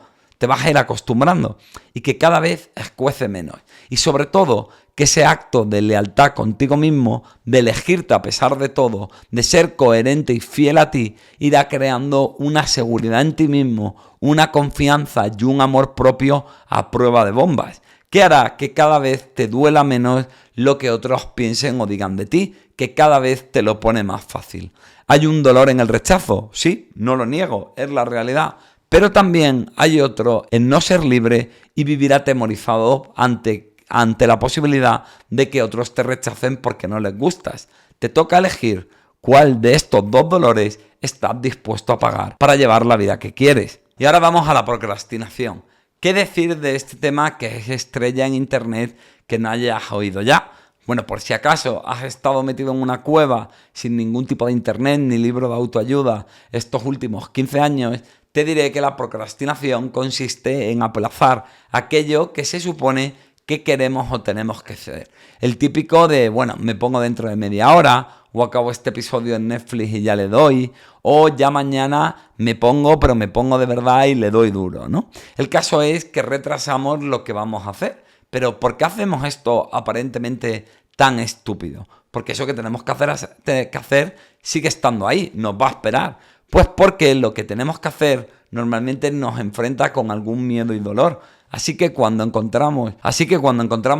y que cada vez escuece menos. Y sobre todo, que ese acto de lealtad contigo mismo, de elegirte a pesar de todo, de ser coherente y fiel a ti, irá creando una seguridad en ti mismo, una confianza y un amor propio a prueba de bombas, que hará que cada vez te duela menos lo que otros piensen o digan de ti, que cada vez te lo pone más fácil. ¿Hay un dolor en el rechazo? Sí, no lo niego, es la realidad. Pero también hay otro en no ser libre y vivir atemorizado ante la posibilidad de que otros te rechacen porque no les gustas. Te toca elegir cuál de estos dos dolores estás dispuesto a pagar para llevar la vida que quieres. Y ahora vamos a la procrastinación. ¿Qué decir de este tema que es estrella en internet que no hayas oído ya? Bueno, por si acaso has estado metido en una cueva sin ningún tipo de internet ni libro de autoayuda estos últimos 15 años, te diré que la procrastinación consiste en aplazar aquello que se supone que queremos o tenemos que hacer. El típico de, bueno, me pongo dentro de media hora, o acabo este episodio en Netflix y ya le doy, o ya mañana me pongo, pero me pongo de verdad y le doy duro, ¿no? El caso es que retrasamos lo que vamos a hacer. Pero ¿por qué hacemos esto aparentemente tan estúpido? Porque eso que tenemos que hacer sigue estando ahí, nos va a esperar. Pues porque lo que tenemos que hacer normalmente nos enfrenta con algún miedo y dolor. Así que cuando encontramos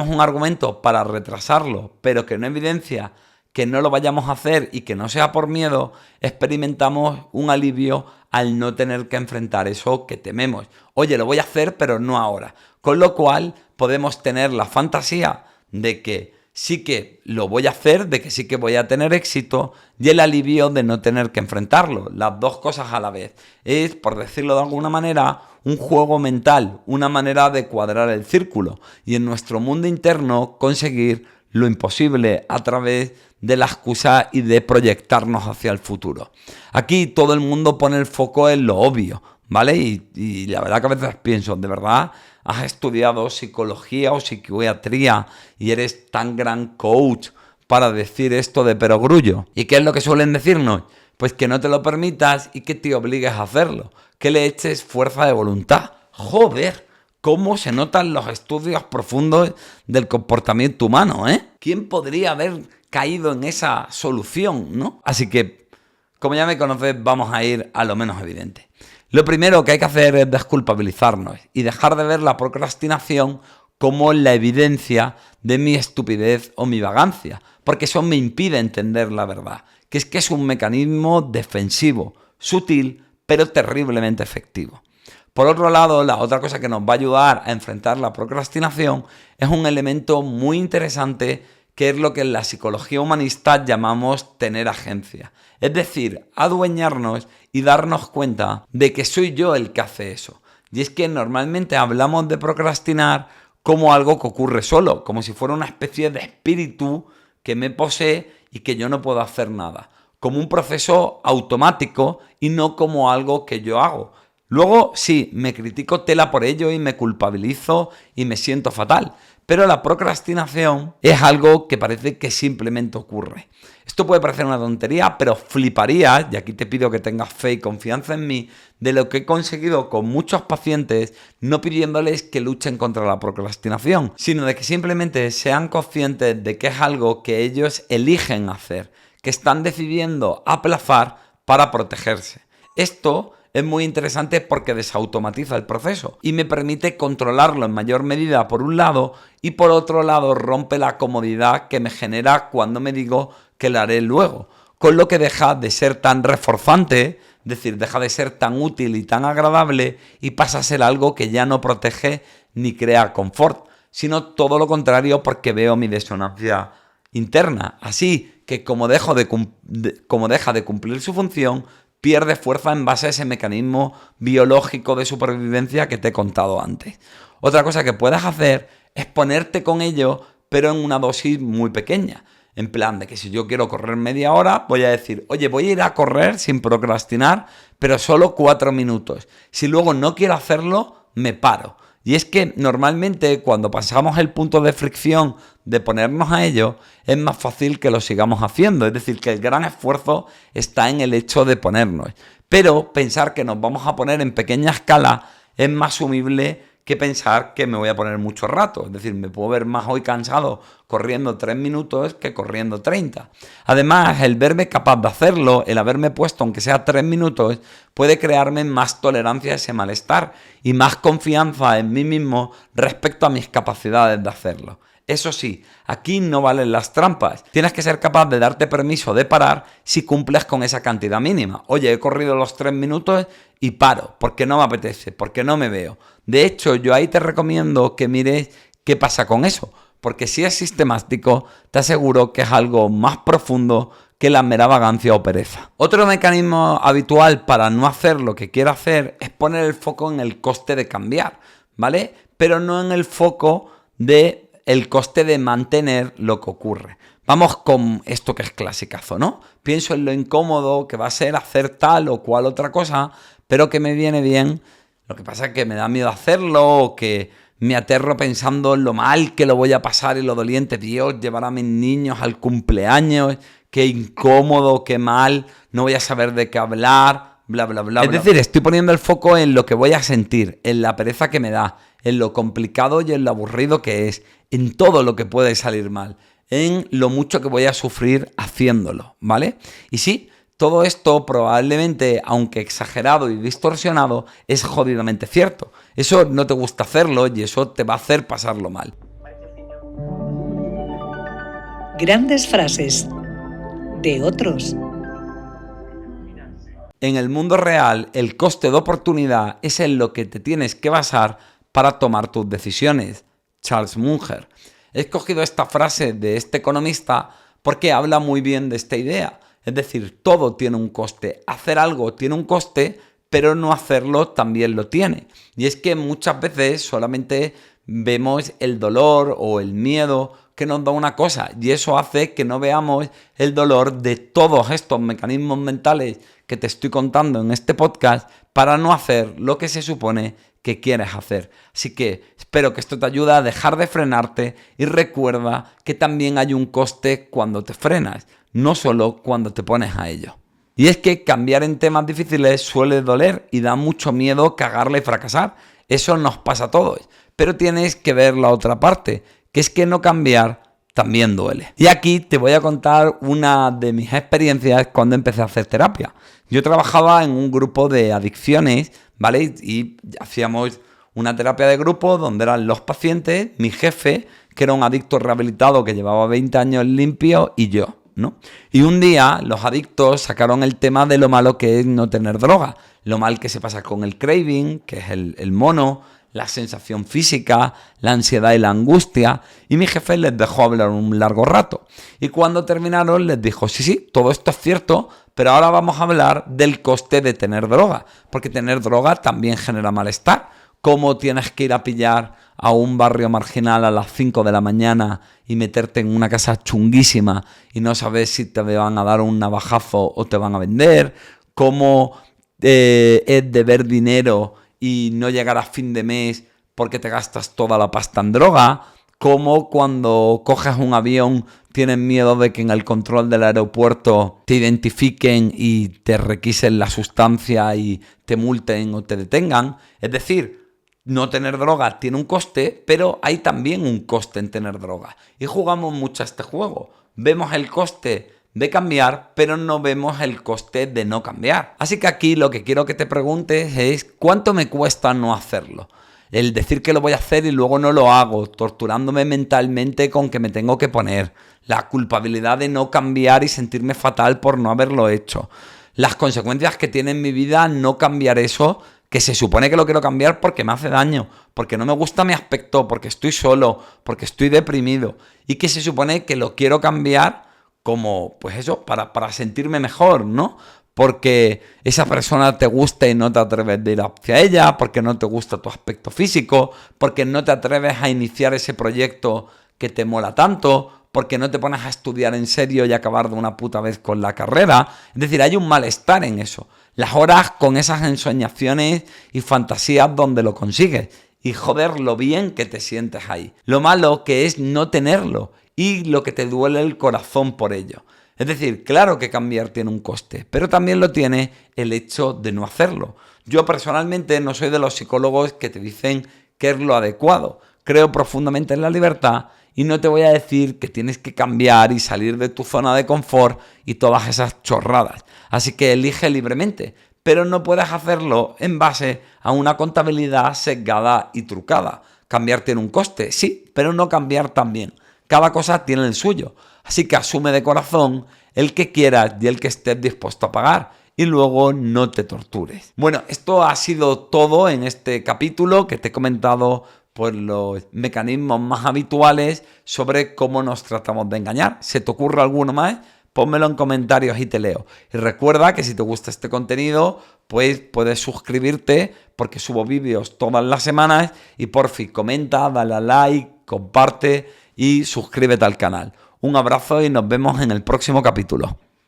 un argumento para retrasarlo, pero que no evidencia que no lo vayamos a hacer y que no sea por miedo, experimentamos un alivio al no tener que enfrentar eso que tememos. Oye, lo voy a hacer, pero no ahora. Con lo cual podemos tener la fantasía de que Sí que lo voy a hacer, de que sí que voy a tener éxito, y el alivio de no tener que enfrentarlo. Las dos cosas a la vez. Es, por decirlo de alguna manera, un juego mental, una manera de cuadrar el círculo. Y en nuestro mundo interno conseguir lo imposible a través de la excusa y de proyectarnos hacia el futuro. Aquí todo el mundo pone el foco en lo obvio, ¿vale? Y la verdad que a veces pienso, ¿de verdad has estudiado psicología o psiquiatría y eres tan gran coach para decir esto de perogrullo? ¿Y qué es lo que suelen decirnos? Pues que no te lo permitas y que te obligues a hacerlo, que le eches fuerza de voluntad. ¡Joder! ¿Cómo se notan los estudios profundos del comportamiento humano, eh? ¿Quién podría haber caído en esa solución, no? Así que, como ya me conoces, vamos a ir a lo menos evidente. Lo primero que hay que hacer es desculpabilizarnos y dejar de ver la procrastinación como la evidencia de mi estupidez o mi vagancia, porque eso me impide entender la verdad, que es un mecanismo defensivo, sutil, pero terriblemente efectivo. Por otro lado, la otra cosa que nos va a ayudar a enfrentar la procrastinación es un elemento muy interesante que es lo que en la psicología humanista llamamos tener agencia. Es decir, adueñarnos y darnos cuenta de que soy yo el que hace eso. Y es que normalmente hablamos de procrastinar como algo que ocurre solo, como si fuera una especie de espíritu que me posee y que yo no puedo hacer nada. Como un proceso automático y no como algo que yo hago. Luego, sí, me critico tela por ello y me culpabilizo y me siento fatal. Pero la procrastinación es algo que parece que simplemente ocurre. Esto puede parecer una tontería, pero fliparías, y aquí te pido que tengas fe y confianza en mí, de lo que he conseguido con muchos pacientes, no pidiéndoles que luchen contra la procrastinación, sino de que simplemente sean conscientes de que es algo que ellos eligen hacer, que están decidiendo aplazar para protegerse. Esto es muy interesante porque desautomatiza el proceso y me permite controlarlo en mayor medida por un lado y por otro lado rompe la comodidad que me genera cuando me digo que lo haré luego, con lo que deja de ser tan reforzante, es decir, deja de ser tan útil y tan agradable y pasa a ser algo que ya no protege ni crea confort, sino todo lo contrario porque veo mi disonancia interna. Así que como deja de cumplir su función, pierde fuerza en base a ese mecanismo biológico de supervivencia que te he contado antes. Otra cosa que puedes hacer es ponerte con ello, pero en una dosis muy pequeña. En plan de que si yo quiero correr media hora, voy a decir, oye, voy a ir a correr sin procrastinar, pero solo 4 minutos. Si luego no quiero hacerlo, me paro. Y es que normalmente cuando pasamos el punto de fricción de ponernos a ello, es más fácil que lo sigamos haciendo. Es decir, que el gran esfuerzo está en el hecho de ponernos. Pero pensar que nos vamos a poner en pequeña escala es más asumible que pensar que me voy a poner mucho rato. Es decir, me puedo ver más hoy cansado corriendo 3 minutos que corriendo 30. Además, el verme capaz de hacerlo, el haberme puesto aunque sea 3 minutos, puede crearme más tolerancia a ese malestar y más confianza en mí mismo respecto a mis capacidades de hacerlo. Eso sí, aquí no valen las trampas. Tienes que ser capaz de darte permiso de parar si cumples con esa cantidad mínima. Oye, he corrido los 3 minutos y paro, porque no me apetece, porque no me veo. De hecho, yo ahí te recomiendo que mires qué pasa con eso, porque si es sistemático, te aseguro que es algo más profundo que la mera vagancia o pereza. Otro mecanismo habitual para no hacer lo que quiero hacer es poner el foco en el coste de cambiar, ¿vale? Pero no en el foco de el coste de mantener lo que ocurre. Vamos con esto que es clasicazo, ¿no? Pienso en lo incómodo que va a ser hacer tal o cual otra cosa, pero que me viene bien. Lo que pasa es que me da miedo hacerlo o que me aterro pensando en lo mal que lo voy a pasar y lo doliente. Dios, llevar a mis niños al cumpleaños, qué incómodo, qué mal, no voy a saber de qué hablar, bla, bla, bla. Es decir, estoy poniendo el foco en lo que voy a sentir, en la pereza que me da, en lo complicado y en lo aburrido que es, en todo lo que puede salir mal, en lo mucho que voy a sufrir haciéndolo, ¿vale? Y sí, todo esto probablemente, aunque exagerado y distorsionado, es jodidamente cierto. Eso no te gusta hacerlo y eso te va a hacer pasarlo mal. Grandes frases de otros. En el mundo real, el coste de oportunidad es en lo que te tienes que basar para tomar tus decisiones. Charles Munger. He escogido esta frase de este economista porque habla muy bien de esta idea. Es decir, todo tiene un coste. Hacer algo tiene un coste, pero no hacerlo también lo tiene. Y es que muchas veces solamente vemos el dolor o el miedo que nos da una cosa, y eso hace que no veamos el dolor de todos estos mecanismos mentales que te estoy contando en este podcast para no hacer lo que se supone que quieres hacer. Así que espero que esto te ayude a dejar de frenarte y recuerda que también hay un coste cuando te frenas, no solo cuando te pones a ello. Y es que cambiar en temas difíciles suele doler y da mucho miedo cagarla y fracasar. Eso nos pasa a todos. Pero tienes que ver la otra parte, que es que no cambiar también duele. Y aquí te voy a contar una de mis experiencias cuando empecé a hacer terapia. Yo trabajaba en un grupo de adicciones, ¿vale? Y hacíamos una terapia de grupo donde eran los pacientes, mi jefe, que era un adicto rehabilitado que llevaba 20 años limpio, y yo, ¿no? Y un día los adictos sacaron el tema de lo malo que es no tener droga, lo mal que se pasa con el craving, que es el mono, la sensación física, la ansiedad y la angustia, y mi jefe les dejó hablar un largo rato. Y cuando terminaron les dijo, sí, todo esto es cierto, pero ahora vamos a hablar del coste de tener droga, porque tener droga también genera malestar. ¿Cómo tienes que ir a pillar a un barrio marginal a las 5 de la mañana y meterte en una casa chunguísima y no sabes si te van a dar un navajazo o te van a vender? ¿Cómo es deber dinero y no llegar a fin de mes porque te gastas toda la pasta en droga? Como cuando coges un avión tienes miedo de que en el control del aeropuerto te identifiquen y te requisen la sustancia y te multen o te detengan. Es decir, no tener droga tiene un coste, pero hay también un coste en tener droga. Y jugamos mucho a este juego. Vemos el coste de cambiar, pero no vemos el coste de no cambiar. Así que aquí lo que quiero que te preguntes es ¿cuánto me cuesta no hacerlo? El decir que lo voy a hacer y luego no lo hago, torturándome mentalmente con que me tengo que poner, la culpabilidad de no cambiar y sentirme fatal por no haberlo hecho, las consecuencias que tiene en mi vida no cambiar eso, que se supone que lo quiero cambiar porque me hace daño, porque no me gusta mi aspecto, porque estoy solo, porque estoy deprimido, y que se supone que lo quiero cambiar como, pues eso, para sentirme mejor, ¿no? Porque esa persona te gusta y no te atreves de ir hacia ella, porque no te gusta tu aspecto físico, porque no te atreves a iniciar ese proyecto que te mola tanto, porque no te pones a estudiar en serio y acabar de una puta vez con la carrera. Es decir, hay un malestar en eso. Las horas con esas ensoñaciones y fantasías donde lo consigues. Y joder, lo bien que te sientes ahí. Lo malo que es no tenerlo y lo que te duele el corazón por ello. Es decir, claro que cambiar tiene un coste, pero también lo tiene el hecho de no hacerlo. Yo personalmente no soy de los psicólogos que te dicen que es lo adecuado. Creo profundamente en la libertad y no te voy a decir que tienes que cambiar y salir de tu zona de confort y todas esas chorradas. Así que elige libremente, pero no puedes hacerlo en base a una contabilidad sesgada y trucada. Cambiar tiene un coste, sí, pero no cambiar también. Cada cosa tiene el suyo. Así que asume de corazón el que quieras y el que estés dispuesto a pagar. Y luego no te tortures. Bueno, esto ha sido todo en este capítulo que te he comentado por los mecanismos más habituales sobre cómo nos tratamos de engañar. ¿Se te ocurre alguno más? Pónmelo en comentarios y te leo. Y recuerda que si te gusta este contenido, pues puedes suscribirte porque subo vídeos todas las semanas y porfi, comenta, dale a like, comparte y suscríbete al canal. Un abrazo y nos vemos en el próximo capítulo.